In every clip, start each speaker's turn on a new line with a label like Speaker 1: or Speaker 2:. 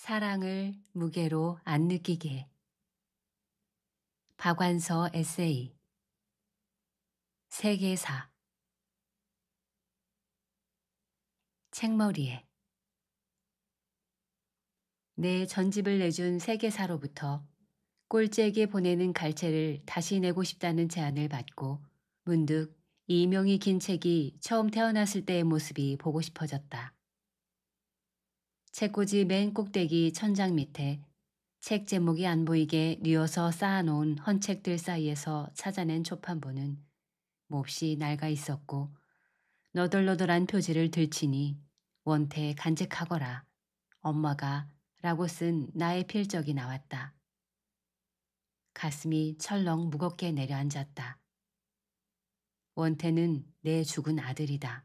Speaker 1: 사랑을 무게로 안 느끼게. 박완서 에세이. 세계사. 책머리에. 내 전집을 내준 세계사로부터 꼴찌에게 보내는 갈채를 다시 내고 싶다는 제안을 받고 문득 이명이 긴 책이 처음 태어났을 때의 모습이 보고 싶어졌다. 책꽂이 맨 꼭대기 천장 밑에 책 제목이 안 보이게 뉘어서 쌓아놓은 헌책들 사이에서 찾아낸 초판본은 몹시 낡아 있었고 너덜너덜한 표지를 들치니 원태 간직하거라. 엄마가 라고 쓴 나의 필적이 나왔다. 가슴이 철렁 무겁게 내려앉았다. 원태는 내 죽은 아들이다.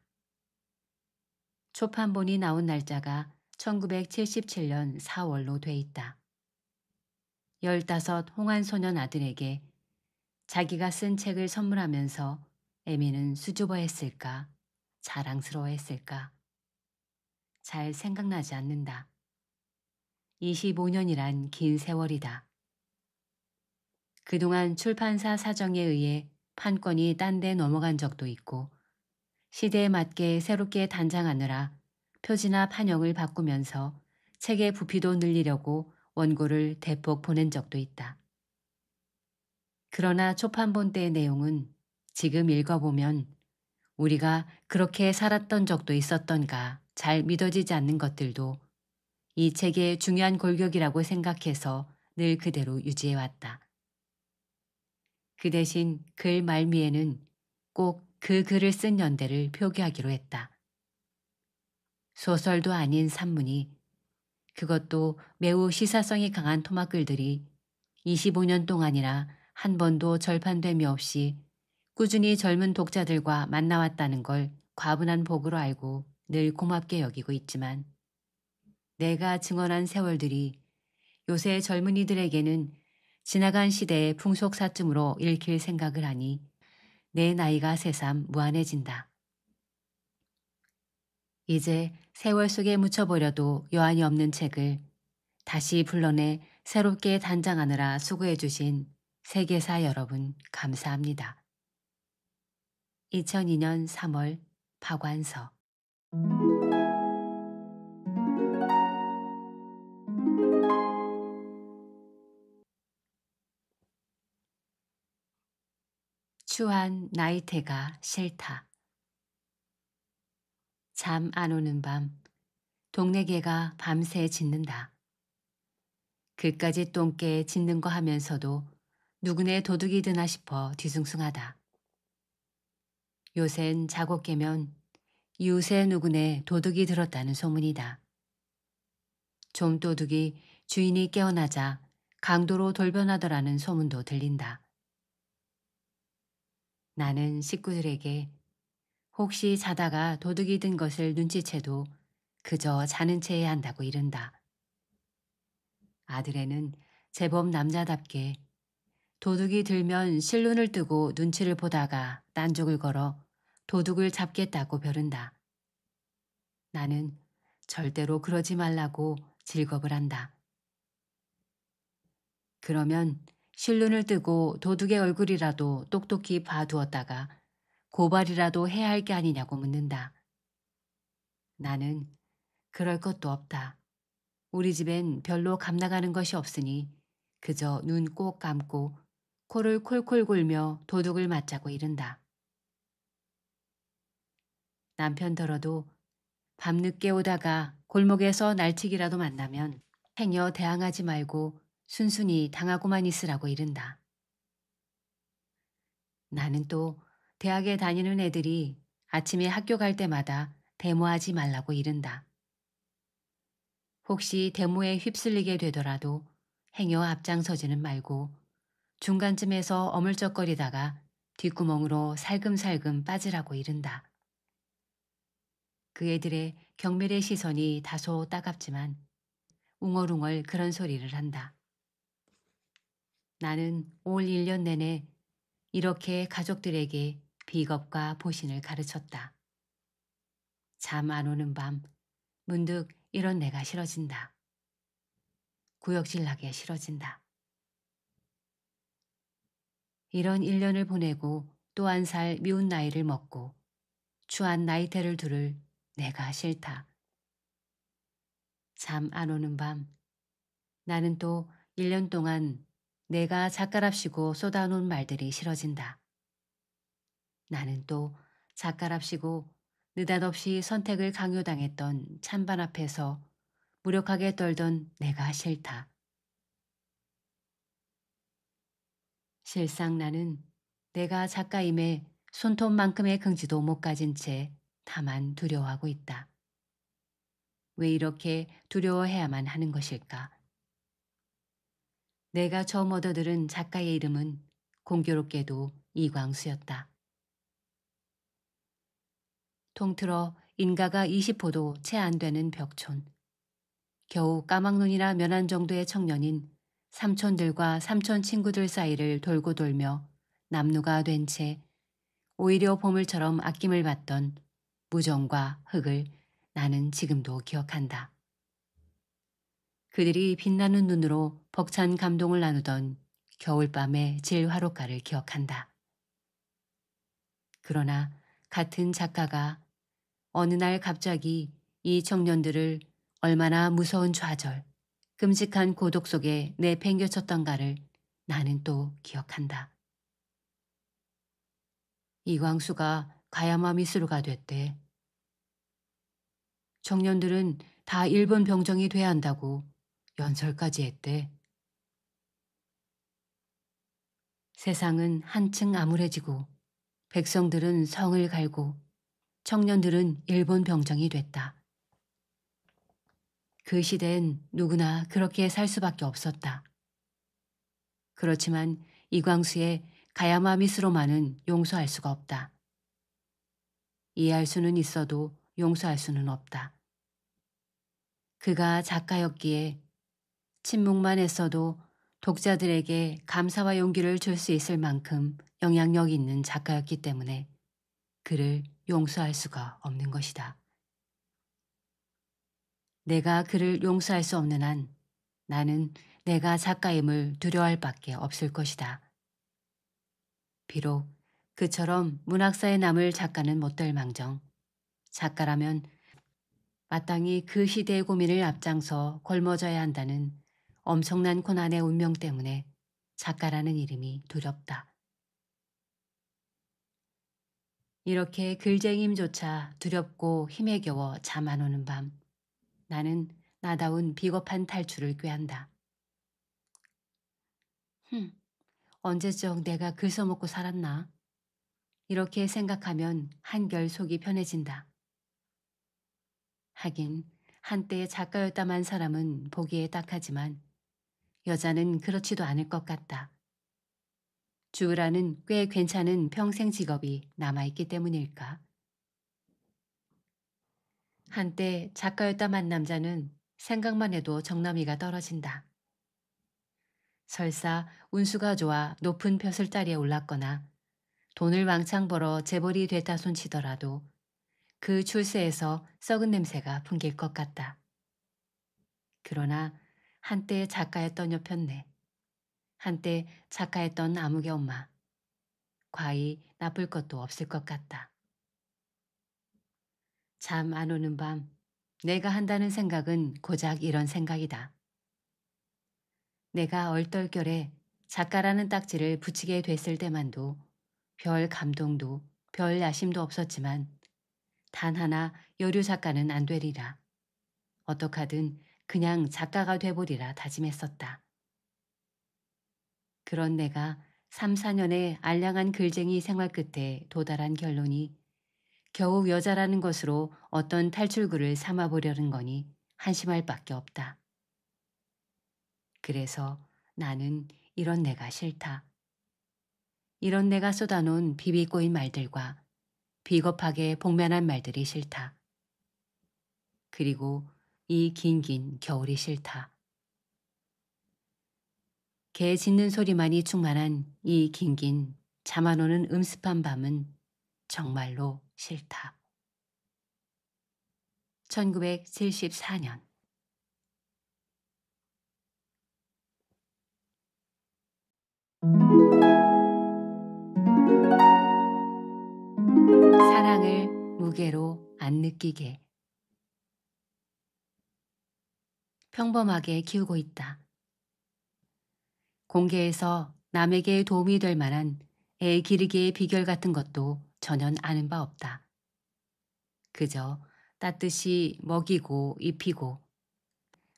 Speaker 1: 초판본이 나온 날짜가 1977년 4월로 돼 있다. 15 홍안소년 아들에게 자기가 쓴 책을 선물하면서 애미는 수줍어했을까? 자랑스러워했을까? 잘 생각나지 않는다. 25년이란 긴 세월이다. 그동안 출판사 사정에 의해 판권이 딴 데 넘어간 적도 있고 시대에 맞게 새롭게 단장하느라 표지나 판형을 바꾸면서 책의 부피도 늘리려고 원고를 대폭 보낸 적도 있다. 그러나 초판본 때의 내용은 지금 읽어보면 우리가 그렇게 살았던 적도 있었던가 잘 믿어지지 않는 것들도 이 책의 중요한 골격이라고 생각해서 늘 그대로 유지해왔다. 그 대신 글 말미에는 꼭 그 글을 쓴 연대를 표기하기로 했다. 소설도 아닌 산문이, 그것도 매우 시사성이 강한 토막글들이 25년 동안이나 한 번도 절판됨이 없이 꾸준히 젊은 독자들과 만나왔다는 걸 과분한 복으로 알고 늘 고맙게 여기고 있지만 내가 증언한 세월들이 요새 젊은이들에게는 지나간 시대의 풍속사쯤으로 읽힐 생각을 하니 내 나이가 새삼 무한해진다. 이제 세월 속에 묻혀버려도 여한이 없는 책을 다시 불러내 새롭게 단장하느라 수고해 주신 세계사 여러분 감사합니다. 2002년 3월 박완서. 추한 나이테가 싫다. 잠 안 오는 밤 동네 개가 밤새 짖는다. 그까짓 똥개에 짖는 거 하면서도 누구네 도둑이 드나 싶어 뒤숭숭하다. 요샌 작업 깨면 이웃에 누구네 도둑이 들었다는 소문이다. 좀도둑이 주인이 깨어나자 강도로 돌변하더라는 소문도 들린다. 나는 식구들에게 혹시 자다가 도둑이 든 것을 눈치채도 그저 자는 채 해야 한다고 이른다. 아들애는 제법 남자답게 도둑이 들면 실눈을 뜨고 눈치를 보다가 딴족을 걸어 도둑을 잡겠다고 벼른다. 나는 절대로 그러지 말라고 질겁을 한다. 그러면 실눈을 뜨고 도둑의 얼굴이라도 똑똑히 봐두었다가 고발이라도 해야 할 게 아니냐고 묻는다. 나는 그럴 것도 없다. 우리 집엔 별로 감나가는 것이 없으니 그저 눈 꼭 감고 코를 콜콜 골며 도둑을 맞자고 이른다. 남편더러도 밤늦게 오다가 골목에서 날치기라도 만나면 행여 대항하지 말고 순순히 당하고만 있으라고 이른다. 나는 또 대학에 다니는 애들이 아침에 학교 갈 때마다 데모하지 말라고 이른다. 혹시 데모에 휩쓸리게 되더라도 행여 앞장서지는 말고 중간쯤에서 어물쩍거리다가 뒷구멍으로 살금살금 빠지라고 이른다. 그 애들의 경멸의 시선이 다소 따갑지만 웅얼웅얼 그런 소리를 한다. 나는 올 1년 내내 이렇게 가족들에게 비겁과 보신을 가르쳤다. 잠 안 오는 밤 문득 이런 내가 싫어진다. 구역질나게 싫어진다. 이런 1년을 보내고 또 한 살 미운 나이를 먹고 추한 나이테를 두를 내가 싫다. 잠 안 오는 밤 나는 또 1년 동안 내가 작가랍시고 쏟아놓은 말들이 싫어진다. 나는 또 작가랍시고 느닷없이 선택을 강요당했던 찬반 앞에서 무력하게 떨던 내가 싫다. 실상 나는 내가 작가임에 손톱만큼의 긍지도 못 가진 채 다만 두려워하고 있다. 왜 이렇게 두려워해야만 하는 것일까? 내가 처음 얻어들은 작가의 이름은 공교롭게도 이광수였다. 통틀어 인가가 20호도 채 안 되는 벽촌. 겨우 까막눈이나 면한 정도의 청년인 삼촌들과 삼촌 친구들 사이를 돌고 돌며 남루가 된 채 오히려 보물처럼 아낌을 받던 무정과 흙을 나는 지금도 기억한다. 그들이 빛나는 눈으로 벅찬 감동을 나누던 겨울밤의 질화롯가를 기억한다. 그러나 같은 작가가 어느 날 갑자기 이 청년들을 얼마나 무서운 좌절, 끔찍한 고독 속에 내팽개쳤던가를 나는 또 기억한다. 이광수가 가야마 미스루가 됐대. 청년들은 다 일본 병정이 돼야 한다고 연설까지 했대. 세상은 한층 암울해지고 백성들은 성을 갈고 청년들은 일본 병정이 됐다. 그 시대엔 누구나 그렇게 살 수밖에 없었다. 그렇지만 이광수의 가야마 미스로만은 용서할 수가 없다. 이해할 수는 있어도 용서할 수는 없다. 그가 작가였기에 침묵만 했어도 독자들에게 감사와 용기를 줄 수 있을 만큼 영향력 있는 작가였기 때문에 그를 용서할 수가 없는 것이다. 내가 그를 용서할 수 없는 한 나는 내가 작가임을 두려워할 밖에 없을 것이다. 비록 그처럼 문학사에 남을 작가는 못될 망정 작가라면 마땅히 그 시대의 고민을 앞장서 걸머져야 한다는 엄청난 고난의 운명 때문에 작가라는 이름이 두렵다. 이렇게 글쟁임조차 두렵고 힘에 겨워 잠 안 오는 밤 나는 나다운 비겁한 탈출을 꾀한다. 언제적 내가 글 써먹고 살았나? 이렇게 생각하면 한결 속이 편해진다. 하긴 한때 작가였다만 사람은 보기에 딱하지만 여자는 그렇지도 않을 것 같다. 주우라는 꽤 괜찮은 평생 직업이 남아있기 때문일까? 한때 작가였다만 남자는 생각만 해도 정남이가 떨어진다. 설사 운수가 좋아 높은 벼슬자리에 올랐거나 돈을 왕창 벌어 재벌이 됐다 손치더라도 그 출세에서 썩은 냄새가 풍길 것 같다. 그러나 한때 작가였던 여편네, 한때 작가였던 아무개 엄마, 과히 나쁠 것도 없을 것 같다. 잠 안 오는 밤 내가 한다는 생각은 고작 이런 생각이다. 내가 얼떨결에 작가라는 딱지를 붙이게 됐을 때만도 별 감동도 별 야심도 없었지만 단 하나 여류 작가는 안 되리라. 어떡하든 그냥 작가가 돼보리라 다짐했었다. 그런 내가 3, 4년의 알량한 글쟁이 생활 끝에 도달한 결론이 겨우 여자라는 것으로 어떤 탈출구를 삼아보려는 거니 한심할 밖에 없다. 그래서 나는 이런 내가 싫다. 이런 내가 쏟아놓은 비비꼬인 말들과 비겁하게 복면한 말들이 싫다. 그리고 이 긴긴 겨울이 싫다. 개 짖는 소리만이 충만한 이 긴긴 잠 안 오는 음습한 밤은 정말로 싫다. 1974년 사랑을 무게로 안 느끼게. 평범하게 키우고 있다. 공개해서 남에게 도움이 될 만한 애 기르기의 비결 같은 것도 전혀 아는 바 없다. 그저 따뜻이 먹이고 입히고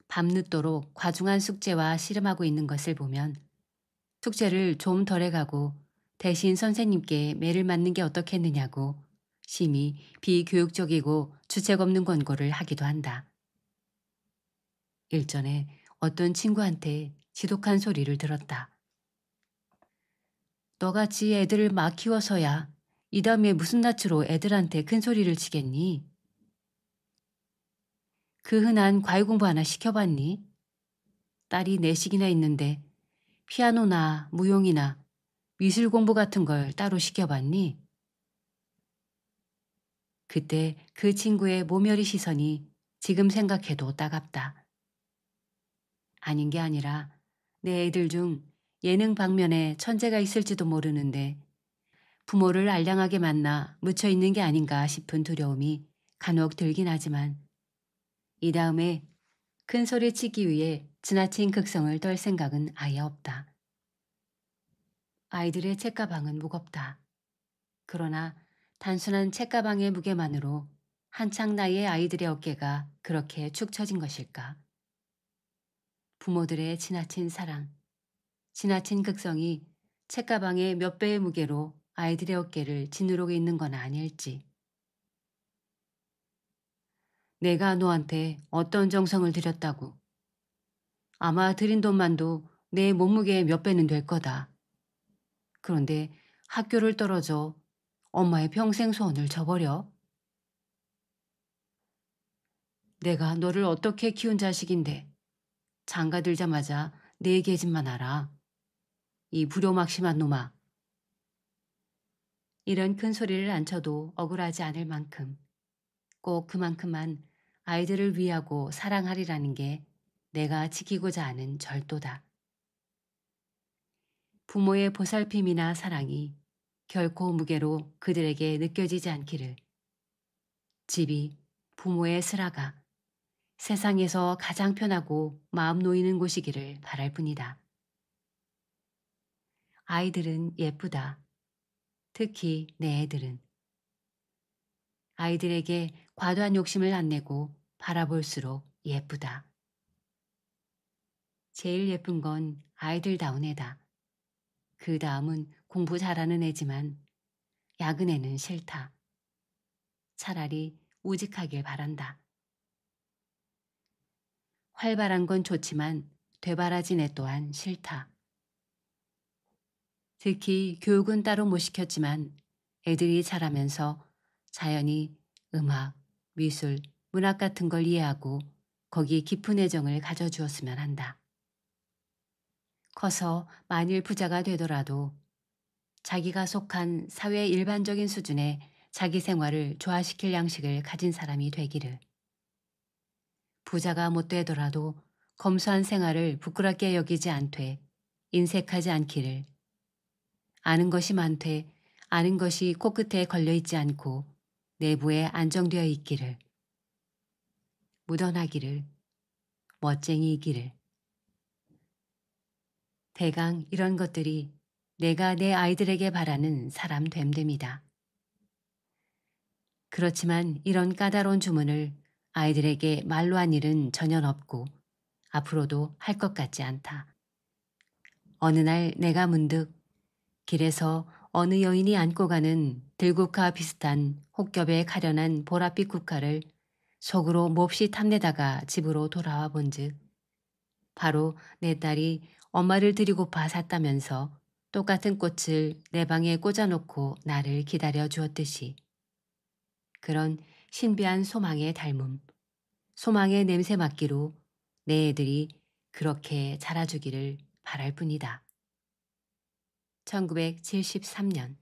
Speaker 1: 밤늦도록 과중한 숙제와 씨름하고 있는 것을 보면 숙제를 좀 덜해가고 대신 선생님께 매를 맞는 게 어떻겠느냐고 심히 비교육적이고 주책 없는 권고를 하기도 한다. 일전에 어떤 친구한테 지독한 소리를 들었다. 너같이 애들을 막 키워서야 이 다음에 무슨 낯으로 애들한테 큰 소리를 치겠니? 그 흔한 과외 공부 하나 시켜봤니? 딸이 넷씩이나 있는데 피아노나 무용이나 미술 공부 같은 걸 따로 시켜봤니? 그때 그 친구의 모멸의 시선이 지금 생각해도 따갑다. 아닌 게 아니라 내 애들 중 예능 방면에 천재가 있을지도 모르는데 부모를 알량하게 만나 묻혀 있는 게 아닌가 싶은 두려움이 간혹 들긴 하지만 이 다음에 큰 소리 치기 위해 지나친 극성을 떨 생각은 아예 없다. 아이들의 책가방은 무겁다. 그러나 단순한 책가방의 무게만으로 한창 나이의 아이들의 어깨가 그렇게 축 처진 것일까? 부모들의 지나친 사랑, 지나친 극성이 책가방의 몇 배의 무게로 아이들의 어깨를 짓누르고 있는 건 아닐지. 내가 너한테 어떤 정성을 들였다고. 아마 들인 돈만도 내 몸무게의 몇 배는 될 거다. 그런데 학교를 떨어져 엄마의 평생 소원을 저버려? 내가 너를 어떻게 키운 자식인데 장가 들자마자 내 계집만 알아. 이 불효막심한 놈아. 이런 큰 소리를 안 쳐도 억울하지 않을 만큼 꼭 그만큼만 아이들을 위하고 사랑하리라는 게 내가 지키고자 하는 절도다. 부모의 보살핌이나 사랑이 결코 무게로 그들에게 느껴지지 않기를. 집이 부모의 슬하가 세상에서 가장 편하고 마음 놓이는 곳이기를 바랄 뿐이다. 아이들은 예쁘다. 특히 내 애들은. 아이들에게 과도한 욕심을 안 내고 바라볼수록 예쁘다. 제일 예쁜 건 아이들다운 애다. 그 다음은 공부 잘하는 애지만 야근 애는 싫다. 차라리 우직하길 바란다. 활발한 건 좋지만 되바라진 애 또한 싫다. 특히 교육은 따로 못 시켰지만 애들이 자라면서 자연히 음악, 미술, 문학 같은 걸 이해하고 거기에 깊은 애정을 가져주었으면 한다. 커서 만일 부자가 되더라도 자기가 속한 사회 일반적인 수준의 자기 생활을 조화시킬 양식을 가진 사람이 되기를. 부자가 못 되더라도 검소한 생활을 부끄럽게 여기지 않되 인색하지 않기를. 아는 것이 많되 아는 것이 코끝에 걸려있지 않고 내부에 안정되어 있기를. 무던하기를. 멋쟁이이기를. 대강 이런 것들이 내가 내 아이들에게 바라는 사람 됨됨이다. 그렇지만 이런 까다로운 주문을 아이들에게 말로 한 일은 전혀 없고 앞으로도 할 것 같지 않다. 어느 날 내가 문득 길에서 어느 여인이 안고 가는 들국화 비슷한 혹겹에 가련한 보랏빛 국화를 속으로 몹시 탐내다가 집으로 돌아와 본즉 바로 내 딸이 엄마를 드리고파 샀다면서 똑같은 꽃을 내 방에 꽂아놓고 나를 기다려 주었듯이 그런 신비한 소망의 닮음, 소망의 냄새 맡기로 내 애들이 그렇게 자라주기를 바랄 뿐이다. 1973년